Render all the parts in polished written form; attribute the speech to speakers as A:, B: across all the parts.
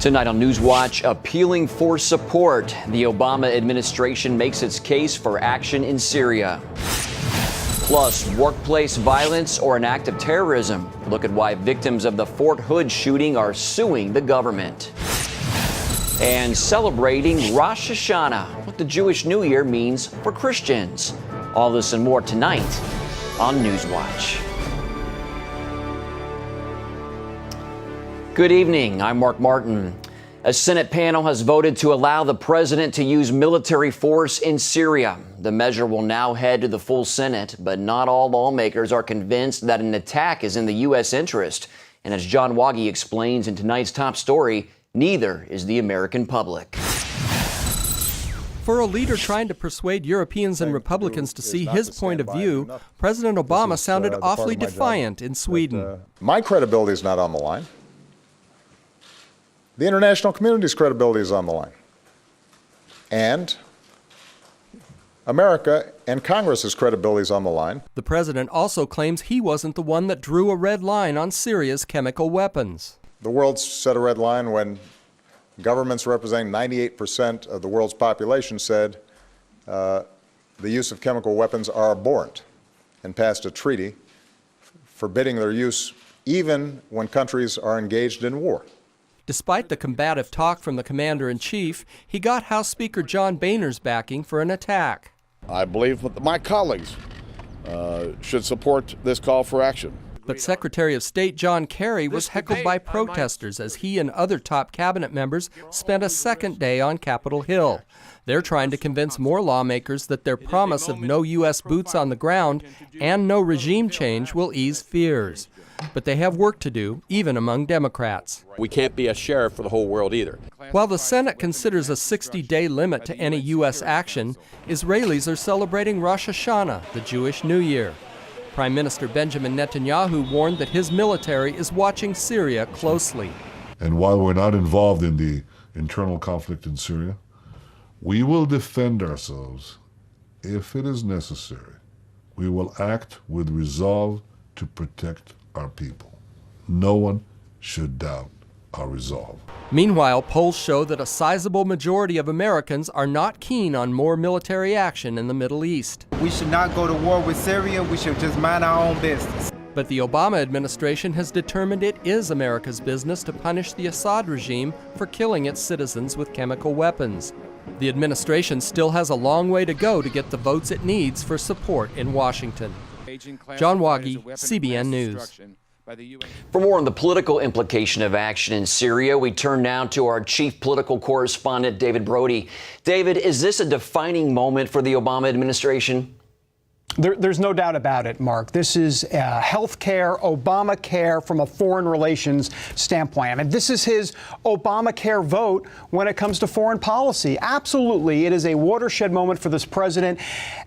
A: Tonight on NewsWatch, appealing for support. The Obama administration makes its case for action in Syria. Plus, workplace violence or an act of terrorism. Look at why victims of the Fort Hood shooting are suing the government. And celebrating Rosh Hashanah, what the Jewish New Year means for Christians. All this and more tonight on NewsWatch. Good evening, I'm Mark Martin. A Senate panel has voted to allow the president to use military force in Syria. The measure will now head to the full Senate, but not all lawmakers are convinced that an attack is in the U.S. interest. And as John Waggy explains in tonight's top story, neither is the American public.
B: For a leader trying to persuade Europeans and Republicans to see his point of view, President Obama sounded awfully defiant in Sweden.
C: My credibility is not on the line. The international community's credibility is on the line. And America and Congress's credibility is on the line.
B: The president also claims he wasn't the one that drew a red line on Syria's chemical weapons.
C: The world set a red line when governments representing 98% of the world's population said the use of chemical weapons are abhorrent and passed a treaty forbidding their use even when countries are engaged in war.
B: Despite the combative talk from the commander-in-chief, he got House Speaker John Boehner's backing for an attack.
D: I believe that my colleagues should support this call for action.
B: But Secretary of State John Kerry was heckled by protesters as he and other top cabinet members spent a second day on Capitol Hill. They're trying to convince more lawmakers that their promise of no U.S. boots on the ground and no regime change will ease fears. But they have work to do, even among Democrats.
E: We can't be a sheriff for the whole world either.
B: While the Senate considers a 60-day limit to any U.S. action, Israelis are celebrating Rosh Hashanah, the Jewish New Year. Prime Minister Benjamin Netanyahu warned that his military is watching Syria closely.
F: And while we're not involved in the internal conflict in Syria, we will defend ourselves if it is necessary. We will act with resolve to protect our people. No one should doubt our resolve.
B: Meanwhile, polls show that a sizable majority of Americans are not keen on more military action in the Middle East.
G: We should not go to war with Syria. We should just mind our own business.
B: But the Obama administration has determined it is America's business to punish the Assad regime for killing its citizens with chemical weapons. The administration still has a long way to go to get the votes it needs for support in Washington. John Waggy, CBN News.
A: For more on the political implication of action in Syria, we turn now to our chief political correspondent, David Brody. David, is this a defining moment for the Obama administration?
H: There's no doubt about it, Mark. This is health care, Obamacare from a foreign relations standpoint. I mean, this is his Obamacare vote when it comes to foreign policy. Absolutely. It is a watershed moment for this president,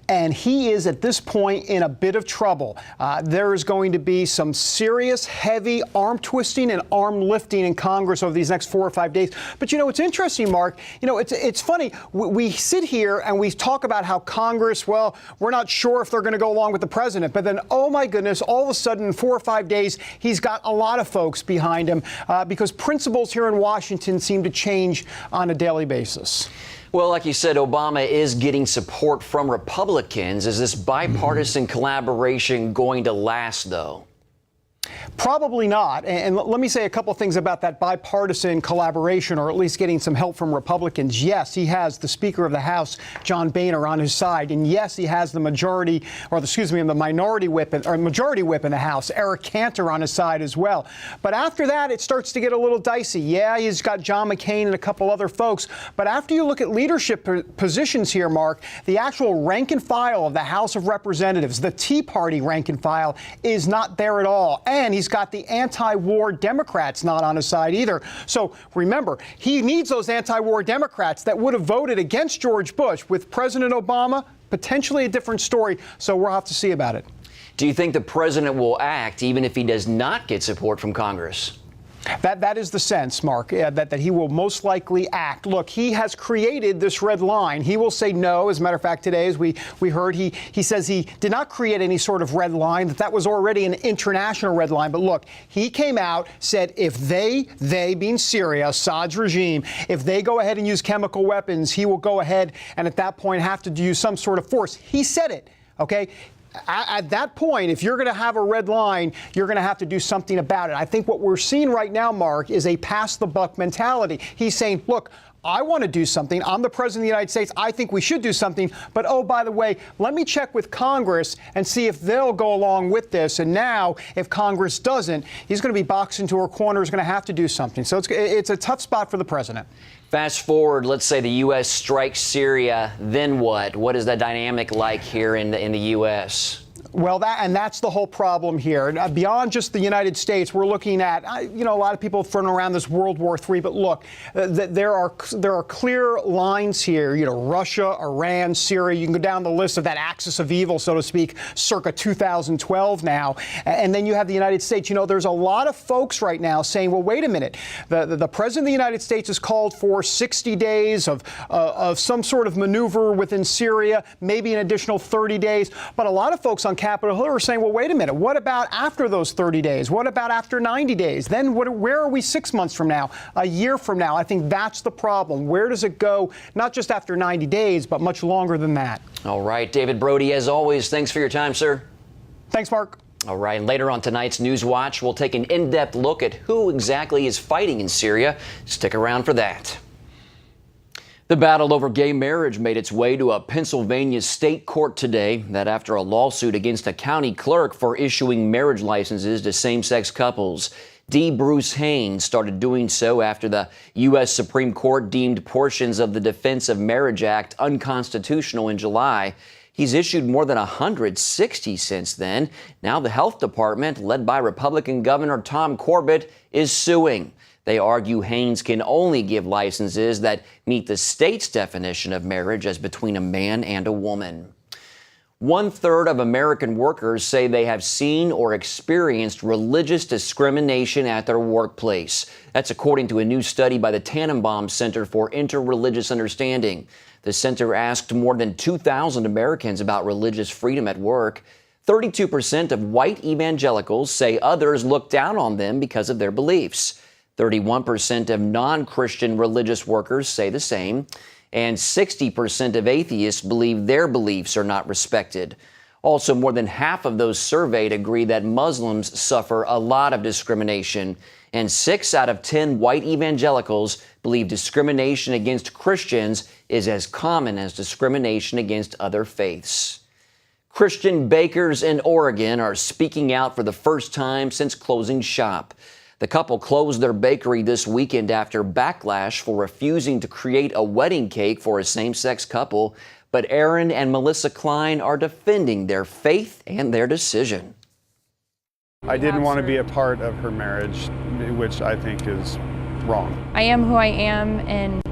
H: and he is at this point in a bit of trouble. There is going to be some serious, heavy arm twisting and arm lifting in Congress over these next 4 or 5 days. But, you know, it's interesting, Mark. You know, it's funny. We sit here and we talk about how Congress, well, we're not sure if they're going to go along with the president. But then, oh, my goodness, all of a sudden, in 4 or 5 days, he's got a lot of folks behind him because principles here in Washington seem to change on a daily basis.
A: Well, like you said, Obama is getting support from Republicans. Is this bipartisan collaboration going to last, though?
H: Probably not. And let me say a couple of things about that bipartisan collaboration, or at least getting some help from Republicans. Yes, he has the Speaker of the House, John Boehner, on his side. And yes, he has the majority, or the minority whip, or majority whip in the House, Eric Cantor, on his side as well. But after that, it starts to get a little dicey. Yeah, he's got John McCain and a couple other folks. But after you look at leadership positions here, Mark, the actual rank and file of the House of Representatives, the Tea Party rank and file, is not there at all. And he's got the anti-war Democrats not on his side either. So remember, he needs those anti-war Democrats that would have voted against George Bush. With President Obama, potentially a different story. So we'll have to see about it.
A: Do you think the president will act even if he does not get support from Congress?
H: That is the sense, Mark, that he will most likely act. Look, he has created this red line. He will say no. As a matter of fact, today, as we heard, he says he did not create any sort of red line, that was already an international red line. But look, he came out, said if they being Syria, Assad's regime, if they go ahead and use chemical weapons, he will go ahead and at that point have to use some sort of force. He said it, okay? At that point, if you're going to have a red line, you're going to have to do something about it. I think what we're seeing right now, Mark, is a pass-the-buck mentality. He's saying, look, I want to do something. I'm the president of the United States. I think we should do something. But, oh, by the way, let me check with Congress and see if they'll go along with this. And now, if Congress doesn't, he's going to be boxed into a corner. He's going to have to do something. So it's a tough spot for the president.
A: Fast forward, let's say the U.S. strikes Syria, then what? What is that dynamic like here in the U.S.?
H: Well, that's the whole problem here. Beyond just the United States, we're looking at, a lot of people throwing around this World War III, but look, there are clear lines here. Russia, Iran, Syria. You can go down the list of that axis of evil, so to speak, circa 2012 now. And then you have the United States. There's a lot of folks right now saying, well, wait a minute. The president of the United States has called for 60 days of some sort of maneuver within Syria, maybe an additional 30 days. But a lot of folks on Capitol Hill are saying, well, wait a minute, what about after those 30 days? What about after 90 days? Then where are we 6 months from now, a year from now? I think that's the problem. Where does it go, not just after 90 days, but much longer than that?
A: All right, David Brody, as always, thanks for your time, sir.
H: Thanks, Mark.
A: All right, and later on tonight's NewsWatch, we'll take an in-depth look at who exactly is fighting in Syria. Stick around for that. The battle over gay marriage made its way to a Pennsylvania state court today. That after a lawsuit against a county clerk for issuing marriage licenses to same-sex couples. D. Bruce Haynes started doing so after the U.S. Supreme Court deemed portions of the Defense of Marriage Act unconstitutional in July. He's issued more than 160 since then. Now the health department, led by Republican Governor Tom Corbett, is suing. They argue Haynes can only give licenses that meet the state's definition of marriage as between a man and a woman. 1/3 of American workers say they have seen or experienced religious discrimination at their workplace. That's according to a new study by the Tannenbaum Center for Interreligious Understanding. The center asked more than 2,000 Americans about religious freedom at work. 32% of white evangelicals say others look down on them because of their beliefs. 31% of non-Christian religious workers say the same, and 60% of atheists believe their beliefs are not respected. Also, more than half of those surveyed agree that Muslims suffer a lot of discrimination, and 6 out of 10 white evangelicals believe discrimination against Christians is as common as discrimination against other faiths. Christian bakers in Oregon are speaking out for the first time since closing shop. The couple closed their bakery this weekend after backlash for refusing to create a wedding cake for a same-sex couple. But Aaron and Melissa Klein are defending their faith and their decision.
I: I didn't want to be a part of her marriage, which I think is wrong.
J: I am who I am, and,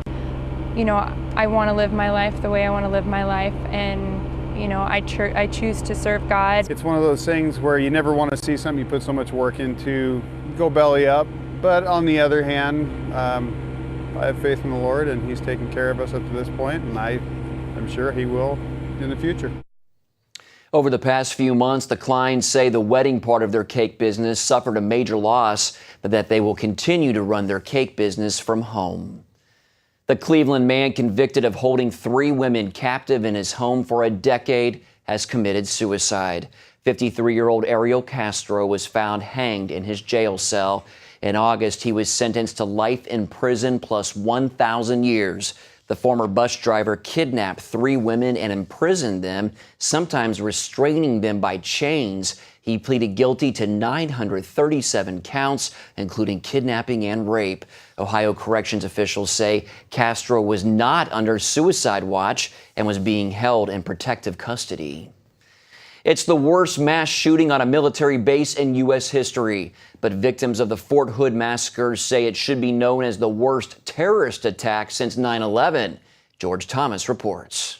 J: I want to live my life the way I want to live my life, and, I choose to serve God.
I: It's one of those things where you never want to see something you put so much work into go belly up, but on the other hand, I have faith in the Lord, and He's taken care of us up to this point, and I'm sure He will in the future.
A: Over the past few months, the Kleins say the wedding part of their cake business suffered a major loss, but that they will continue to run their cake business from home. The Cleveland man convicted of holding 3 women captive in his home for a decade has committed suicide. 53-year-old Ariel Castro was found hanged in his jail cell. In August, he was sentenced to life in prison plus 1,000 years. The former bus driver kidnapped 3 women and imprisoned them, sometimes restraining them by chains. He pleaded guilty to 937 counts, including kidnapping and rape. Ohio corrections officials say Castro was not under suicide watch and was being held in protective custody. It's the worst mass shooting on a military base in U.S. history, but victims of the Fort Hood massacre say it should be known as the worst terrorist attack since 9/11. George Thomas reports.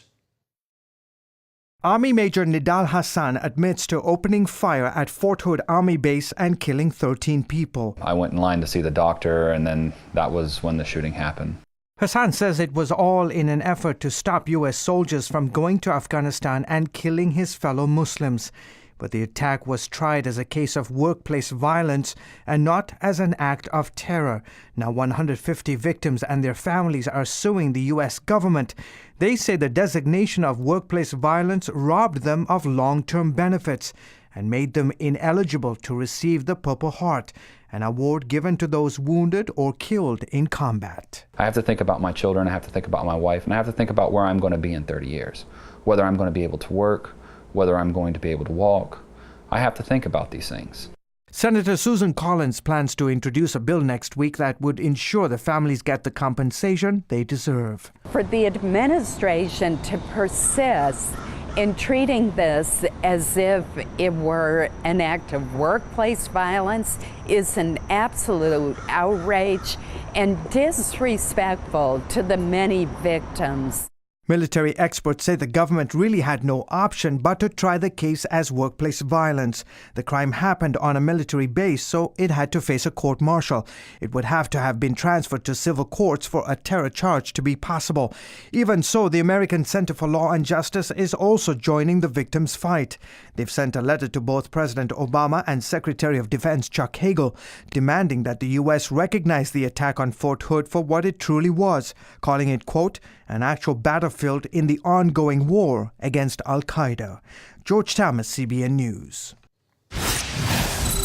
K: Army Major Nidal Hassan admits to opening fire at Fort Hood Army Base and killing 13 people.
L: I went in line to see the doctor, and then that was when the shooting happened.
K: Hassan says it was all in an effort to stop U.S. soldiers from going to Afghanistan and killing his fellow Muslims. But the attack was tried as a case of workplace violence and not as an act of terror. Now 150 victims and their families are suing the U.S. government. They say the designation of workplace violence robbed them of long-term benefits and made them ineligible to receive the Purple Heart, an award given to those wounded or killed in combat.
L: I have to think about my children, I have to think about my wife, and I have to think about where I'm going to be in 30 years. Whether I'm going to be able to work, whether I'm going to be able to walk. I have to think about these things.
K: Senator Susan Collins plans to introduce a bill next week that would ensure the families get the compensation they deserve.
M: For the administration to persist in treating this as if it were an act of workplace violence is an absolute outrage and disrespectful to the many victims.
K: Military experts say the government really had no option but to try the case as workplace violence. The crime happened on a military base, so it had to face a court-martial. It would have to have been transferred to civil courts for a terror charge to be possible. Even so, the American Center for Law and Justice is also joining the victims' fight. They've sent a letter to both President Obama and Secretary of Defense Chuck Hagel, demanding that the U.S. recognize the attack on Fort Hood for what it truly was, calling it, quote, an actual battlefield in the ongoing war against Al-Qaeda. George Thomas, CBN News.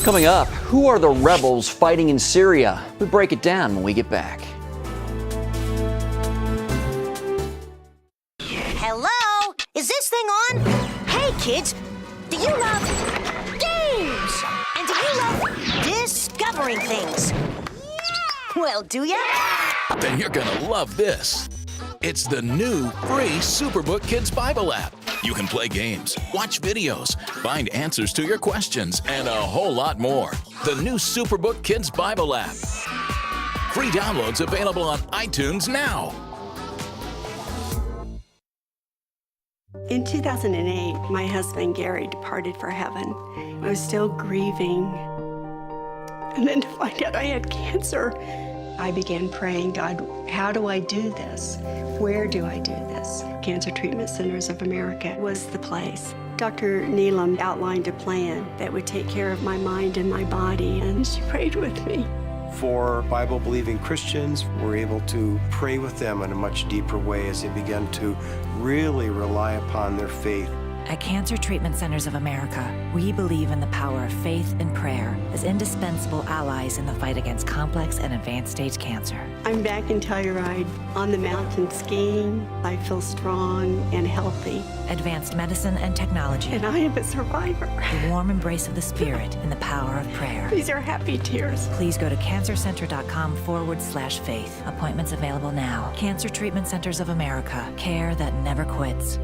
A: Coming up, who are the rebels fighting in Syria? We break it down when we get back.
N: Hello? Is this thing on? Hey, kids, do you love games? And do you love discovering things? Well, do ya?
O: Then you're gonna love this. It's the new free Superbook Kids Bible app. You can play games, watch videos, find answers to your questions, and a whole lot more. The new Superbook Kids Bible app. Free downloads available on iTunes now.
P: In 2008, my husband Gary departed for heaven. I was still grieving. And then to find out I had cancer, I began praying, God, how do I do this? Where do I do this? Cancer Treatment Centers of America was the place. Dr. Neelam outlined a plan that would take care of my mind and my body, and she prayed with me.
Q: For Bible-believing Christians, we're able to pray with them in a much deeper way as they begin to really rely upon their faith.
R: At Cancer Treatment Centers of America, we believe in the power of faith and prayer as indispensable allies in the fight against complex and advanced stage cancer.
P: I'm back in Telluride on the mountain skiing. I feel strong and healthy.
R: Advanced medicine and technology.
P: And I am a survivor.
R: The warm embrace of the Spirit and the power of prayer.
P: These are happy tears.
R: Please go to cancercenter.com/faith. Appointments available now. Cancer Treatment Centers of America. Care that never quits.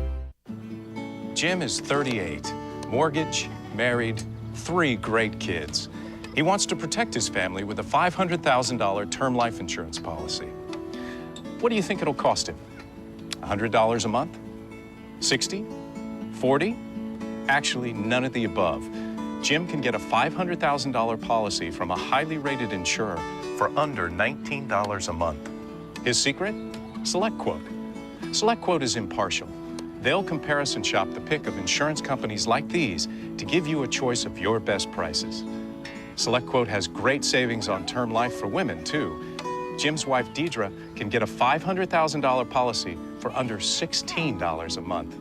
S: Jim is 38, mortgage, married, 3 great kids. He wants to protect his family with a $500,000 term life insurance policy. What do you think it'll cost him? $100 a month? 60? 40? Actually, none of the above. Jim can get a $500,000 policy from a highly rated insurer for under $19 a month. His secret? SelectQuote. SelectQuote is impartial. They'll comparison shop the pick of insurance companies like these to give you a choice of your best prices. SelectQuote has great savings on term life for women, too. Jim's wife, Deidre, can get a $500,000 policy for under $16 a month.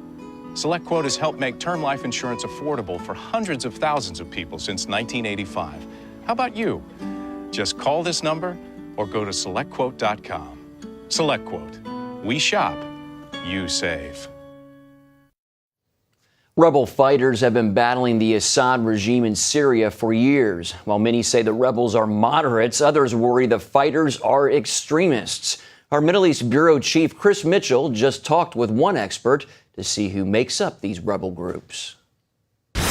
S: SelectQuote has helped make term life insurance affordable for hundreds of thousands of people since 1985. How about you? Just call this number or go to SelectQuote.com. SelectQuote. We shop, you save.
A: Rebel fighters have been battling the Assad regime in Syria for years. While many say the rebels are moderates, others worry the fighters are extremists. Our Middle East Bureau Chief Chris Mitchell just talked with one expert to see who makes up these rebel groups.
T: The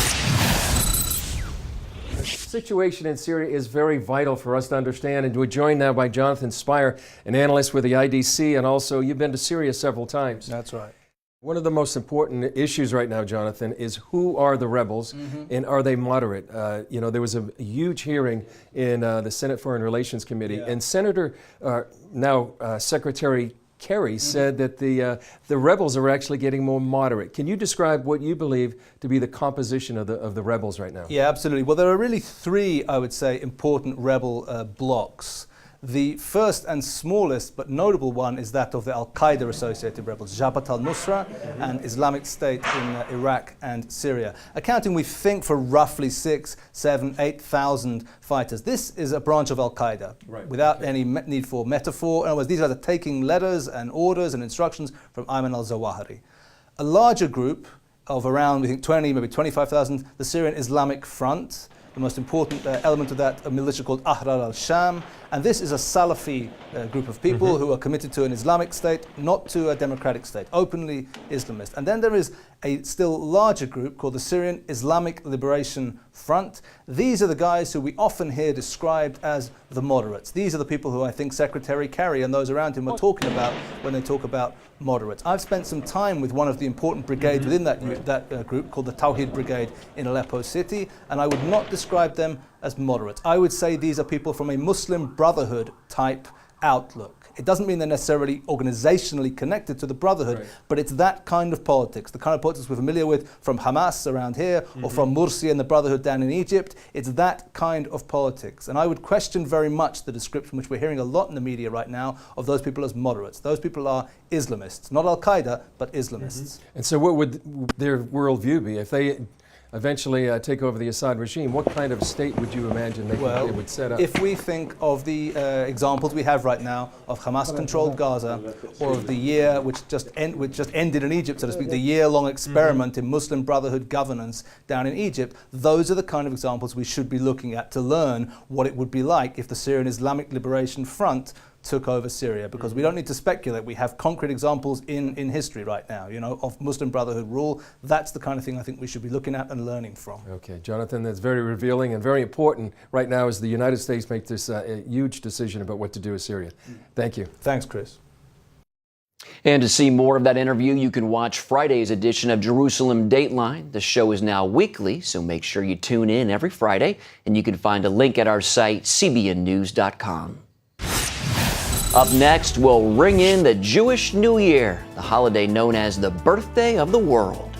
T: situation in Syria is very vital for us to understand, and we're joined now by Jonathan Spire, an analyst with the IDC, and also you've been to Syria several times.
U: That's right.
T: One of the most important issues right now, Jonathan, is who are the rebels and are they moderate? There was a huge hearing in the Senate Foreign Relations Committee, and Senator, Secretary Kerry said that the rebels are actually getting more moderate. Can you describe what you believe to be the composition of the rebels right now?
U: Yeah, absolutely. Well, there are really three, I would say, important rebel blocs. The first and smallest but notable one is that of the Al-Qaeda associated rebels, Jabhat al-Nusra and Islamic State in Iraq and Syria, accounting, we think, for roughly 6,000, 7,000, 8,000 fighters. This is a branch of Al-Qaeda, without any need for metaphor. In other words, these guys are taking letters and orders and instructions from Ayman al-Zawahiri. A larger group of around, we think, 20, maybe 25,000, the Syrian Islamic Front. The most important element of that, a militia called Ahrar al-Sham. And this is a Salafi group of people who are committed to an Islamic state, not to a democratic state, openly Islamist. And then there is a still larger group called the Syrian Islamic Liberation Front. These are the guys who we often hear described as the moderates. These are the people who I think Secretary Kerry and those around him are talking about when they talk about moderates. I've spent some time with one of the important brigades within that group called the Tawhid Brigade in Aleppo City, and I would not describe them as moderates. I would say these are people from a Muslim Brotherhood type outlook. It doesn't mean they're necessarily organizationally connected to the Brotherhood, but it's that kind of politics, the kind of politics we're familiar with from Hamas around here or from Morsi and the Brotherhood down in Egypt. It's that kind of politics. And I would question very much the description, which we're hearing a lot in the media right now, of those people as moderates. Those people are Islamists, not Al-Qaeda, but Islamists.
T: And so what would their worldview be if they eventually take over the Assad regime? What kind of state would you imagine they would set up?
U: If we think of the examples we have right now of Hamas-controlled Gaza, or of the year which just ended in Egypt, so to speak, the year-long experiment in Muslim Brotherhood governance down in Egypt, those are the kind of examples we should be looking at to learn what it would be like if the Syrian Islamic Liberation Front took over Syria, because we don't need to speculate. We have concrete examples in history right now, of Muslim Brotherhood rule. That's the kind of thing I think we should be looking at and learning from.
T: Okay, Jonathan, that's very revealing and very important right now as the United States make this huge decision about what to do with Syria. Thank you.
U: Thanks, Chris.
A: And to see more of that interview, you can watch Friday's edition of Jerusalem Dateline. The show is now weekly, so make sure you tune in every Friday, and you can find a link at our site, cbnnews.com. Up next, we'll ring in the Jewish New Year, the holiday known as the birthday of the world.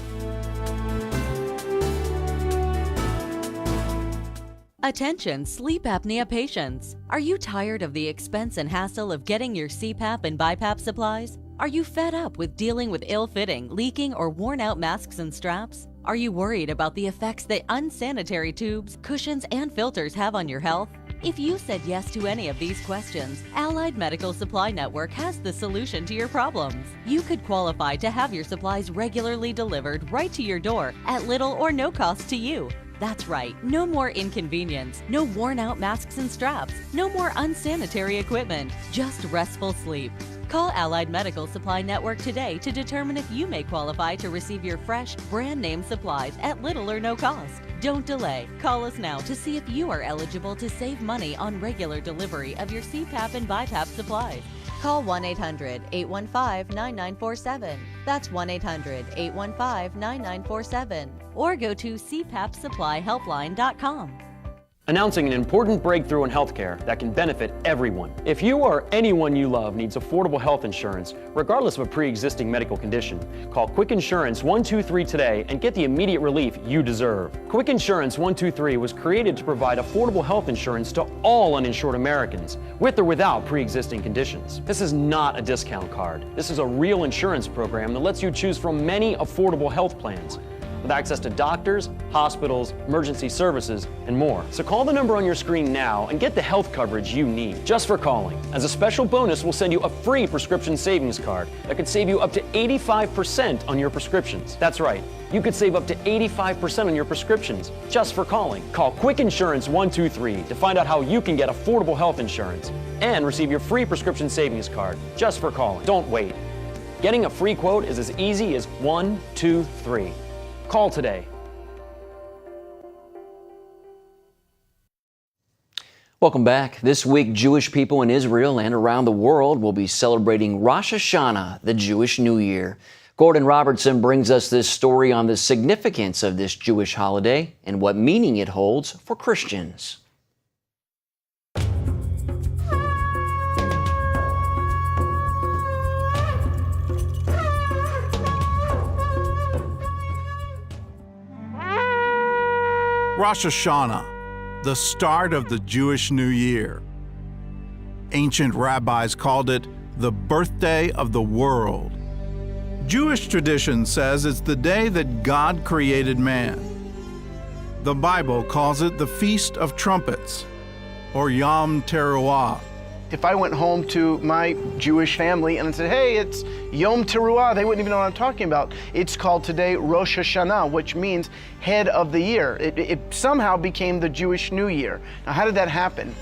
V: Attention sleep apnea patients. Are you tired of the expense and hassle of getting your CPAP and BiPAP supplies? Are you fed up with dealing with ill-fitting, leaking, or worn-out masks and straps? Are you worried about the effects that unsanitary tubes, cushions, and filters have on your health? If you said yes to any of these questions, Allied Medical Supply Network has the solution to your problems. You could qualify to have your supplies regularly delivered right to your door at little or no cost to you. That's right, no more inconvenience, no worn-out masks and straps, no more unsanitary equipment, just restful sleep. Call Allied Medical Supply Network today to determine if you may qualify to receive your fresh, brand-name supplies at little or no cost. Don't delay. Call us now to see if you are eligible to save money on regular delivery of your CPAP and BiPAP supplies. Call 1-800-815-9947. That's 1-800-815-9947. Or go to cpapsupplyhelpline.com.
W: Announcing an important breakthrough in healthcare that can benefit everyone. If you or anyone you love needs affordable health insurance, regardless of a pre-existing medical condition, call Quick Insurance 123 today and get the immediate relief you deserve. Quick Insurance 123 was created to provide affordable health insurance to all uninsured Americans, with or without pre-existing conditions. This is not a discount card. This is a real insurance program that lets you choose from many affordable health plans, with access to doctors, hospitals, emergency services, and more. So call the number on your screen now and get the health coverage you need just for calling. As a special bonus, we'll send you a free prescription savings card that could save you up to 85% on your prescriptions. That's right, you could save up to 85% on your prescriptions just for calling. Call Quick Insurance 123 to find out how you can get affordable health insurance and receive your free prescription savings card just for calling. Don't wait. Getting a free quote is as easy as 1, 2, 3. Call today.
A: Welcome back. This week, Jewish people in Israel and around the world will be celebrating Rosh Hashanah, the Jewish New Year. Gordon Robertson brings us this story on the significance of this Jewish holiday and what meaning it holds for Christians.
C: Rosh Hashanah, the start of the Jewish New Year. Ancient rabbis called it the birthday of the world. Jewish tradition says it's the day that God created man. The Bible calls it the Feast of Trumpets, or Yom Teruah.
D: If I went home to my Jewish family and I said, hey, it's Yom Teruah, they wouldn't even know what I'm talking about. It's called today Rosh Hashanah, which means head of the year. It somehow became the Jewish New Year. Now, how did that happen?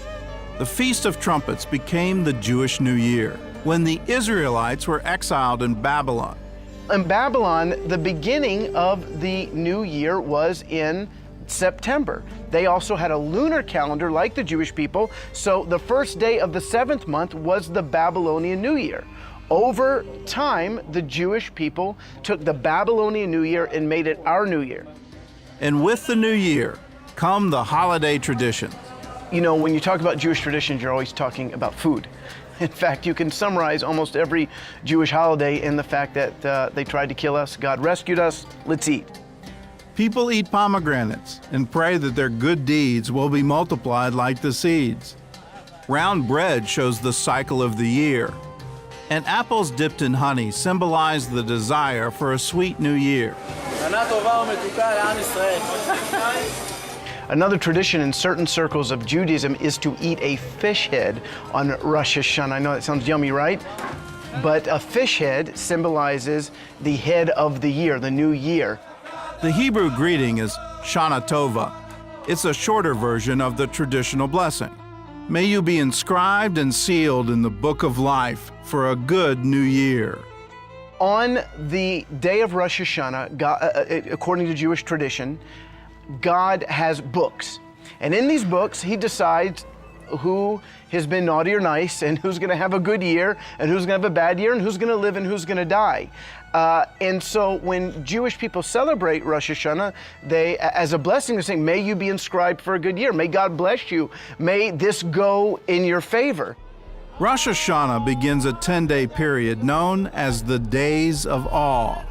C: The Feast of Trumpets became the Jewish New Year when the Israelites were exiled in Babylon.
D: In Babylon, the beginning of the new year was in September. They also had a lunar calendar like the Jewish people, so the first day of the 7th month was the Babylonian New Year. Over time, the Jewish people took the Babylonian New Year and made it our New Year.
C: And with the New Year come the holiday traditions.
D: You know, when you talk about Jewish traditions, you're always talking about food. In fact, you can summarize almost every Jewish holiday in the fact that they tried to kill us, God rescued us, let's eat.
C: People eat pomegranates and pray that their good deeds will be multiplied like the seeds. Round bread shows the cycle of the year, and apples dipped in honey symbolize the desire for a sweet new year.
D: Another tradition in certain circles of Judaism is to eat a fish head on Rosh Hashanah. I know that sounds yummy, right? But a fish head symbolizes the head of the year, the new year.
C: The Hebrew greeting is Shana Tova. It's a shorter version of the traditional blessing. May you be inscribed and sealed in the book of life for a good new year.
D: On the day of Rosh Hashanah, God, according to Jewish tradition, God has books. And in these books, he decides who has been naughty or nice, and who's going to have a good year, and who's going to have a bad year, and who's going to live and who's going to die. And so when Jewish people celebrate Rosh Hashanah, they, as a blessing, they're saying, may you be inscribed for a good year. May God bless you. May this go in your favor.
C: Rosh Hashanah begins a 10-day period known as the Days of Awe.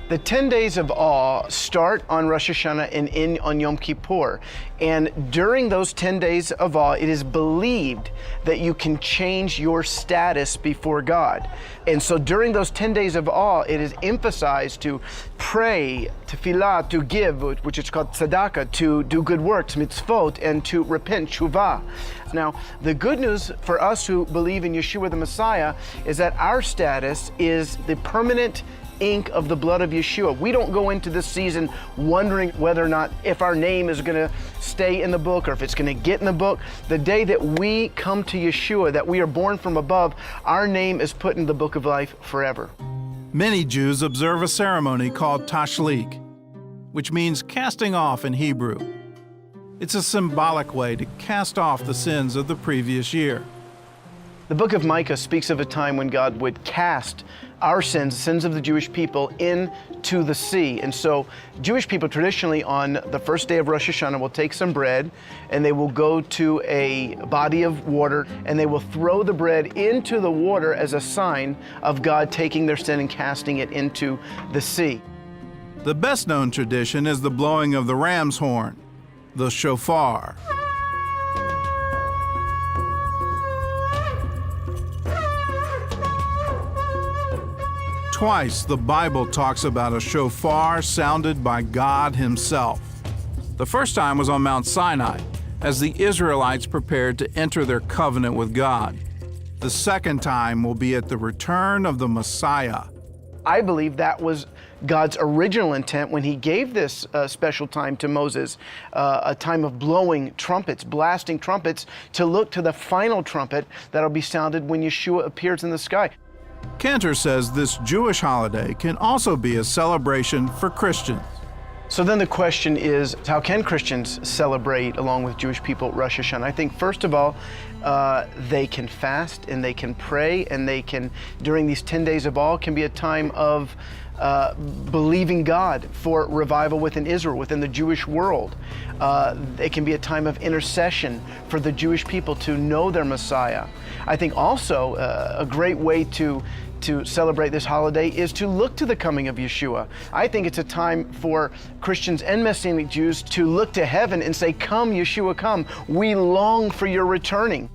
D: The 10 days of awe start on Rosh Hashanah and end on Yom Kippur. And during those 10 days of awe, it is believed that you can change your status before God. And so during those 10 days of awe, it is emphasized to pray, tefillah, to give, which is called tzedakah, to do good works, mitzvot, and to repent, shuvah. Now, the good news for us who believe in Yeshua the Messiah is that our status is the permanent ink of the blood of Yeshua. We don't go into this season wondering whether or not if our name is going to stay in the book or if it's going to get in the book. The day that we come to Yeshua, that we are born from above, our name is put in the book of life forever.
C: Many Jews observe a ceremony called tashlik, which means casting off in Hebrew. It's a symbolic way to cast off the sins of the previous year.
D: The book of Micah speaks of a time when God would cast our sins, the sins of the Jewish people, into the sea. And so Jewish people traditionally on the first day of Rosh Hashanah will take some bread and they will go to a body of water and they will throw the bread into the water as a sign of God taking their sin and casting it into the sea.
C: The best known tradition is the blowing of the ram's horn, the shofar. Twice the Bible talks about a shofar sounded by God himself. The first time was on Mount Sinai, as the Israelites prepared to enter their covenant with God. The second time will be at the return of the Messiah.
D: I believe that was God's original intent when he gave this special time to Moses, a time of blowing trumpets, blasting trumpets, to look to the final trumpet that'll be sounded when Yeshua appears in the sky.
C: Cantor says this Jewish holiday can also be a celebration for Christians.
D: So then the question is, how can Christians celebrate along with Jewish people Rosh Hashanah? I think first of all, they can fast and they can pray, and they can, during these 10 days of awe, can be a time of believing God for revival within Israel, within the Jewish world. It can be a time of intercession for the Jewish people to know their Messiah. I think also a great way to celebrate this holiday is to look to the coming of Yeshua. I think it's a time for Christians and Messianic Jews to look to heaven and say, "Come, Yeshua, come. We long for your returning."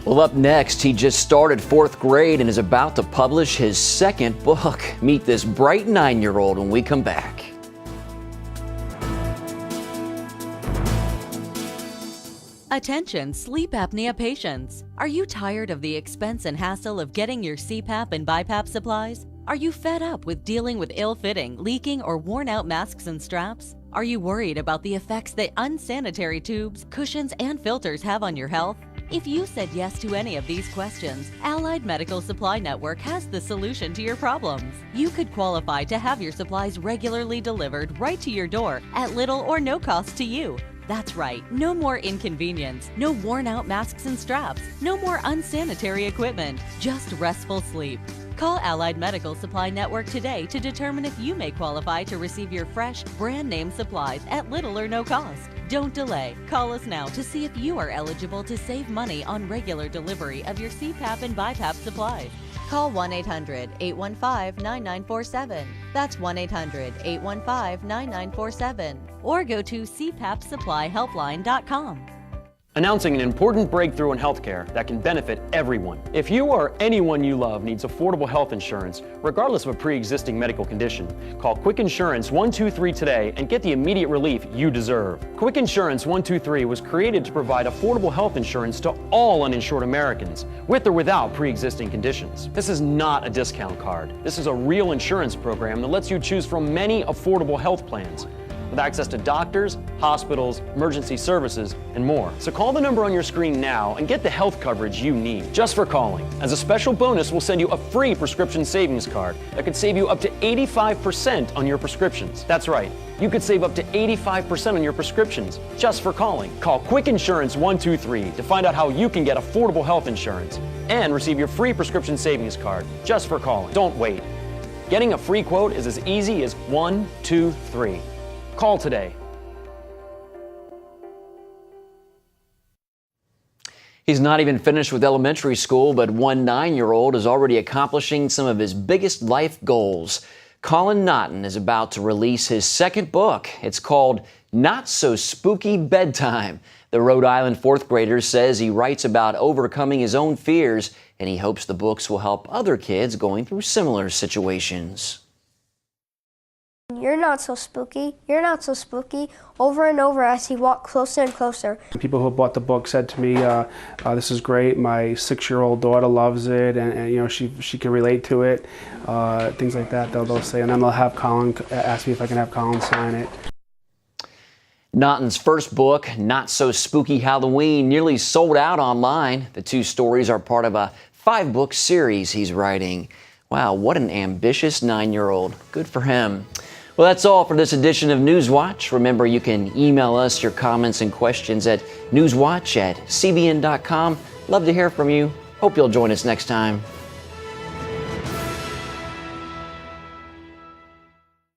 A: Well, up next, he just started fourth grade and is about to publish his second book. Meet this bright 9-year-old when we come back.
V: Attention sleep apnea patients. Are you tired of the expense and hassle of getting your CPAP and BiPAP supplies? Are you fed up with dealing with ill-fitting, leaking, or worn-out masks and straps? Are you worried about the effects that unsanitary tubes, cushions, and filters have on your health? If you said yes to any of these questions, Allied Medical Supply Network has the solution to your problems. You could qualify to have your supplies regularly delivered right to your door at little or no cost to you. That's right, no more inconvenience, no worn-out masks and straps, no more unsanitary equipment, just restful sleep. Call Allied Medical Supply Network today to determine if you may qualify to receive your fresh, brand-name supplies at little or no cost. Don't delay. Call us now to see if you are eligible to save money on regular delivery of your CPAP and BiPAP supplies. Call 1-800-815-9947. That's 1-800-815-9947. Or go to cpapsupplyhelpline.com.
W: Announcing an important breakthrough in healthcare that can benefit everyone. If you or anyone you love needs affordable health insurance, regardless of a pre-existing medical condition, call Quick Insurance 123 today and get the immediate relief you deserve. Quick Insurance 123 was created to provide affordable health insurance to all uninsured Americans, with or without pre-existing conditions. This is not a discount card. This is a real insurance program that lets you choose from many affordable health plans, with access to doctors, hospitals, emergency services, and more. So call the number on your screen now and get the health coverage you need just for calling. As a special bonus, we'll send you a free prescription savings card that could save you up to 85% on your prescriptions. That's right, you could save up to 85% on your prescriptions just for calling. Call Quick Insurance 123 to find out how you can get affordable health insurance and receive your free prescription savings card just for calling. Don't wait. Getting a free quote is as easy as 1, 2, 3. Call today.
A: He's not even finished with elementary school, but one 9-year-old is already accomplishing some of his biggest life goals. Colin Naughton is about to release his second book. It's called Not So Spooky Bedtime. The Rhode Island fourth grader says he writes about overcoming his own fears, and he hopes the books will help other kids going through similar situations.
E: You're not so spooky, you're not so spooky, over and over as he walked closer and closer.
F: People who bought the book said to me, this is great, my 6-year-old daughter loves it, and you know, she can relate to it, things like that they'll say, and then they'll have Colin ask me if I can have Colin sign it.
A: Naughton's first book, Not So Spooky Halloween, nearly sold out online. The 2 stories are part of a 5-book series he's writing. Wow, what an ambitious 9-year-old. Good for him. Well, that's all for this edition of NewsWatch. Remember, you can email us your comments and questions at newswatch@cbn.com. Love to hear from you. Hope you'll join us next time.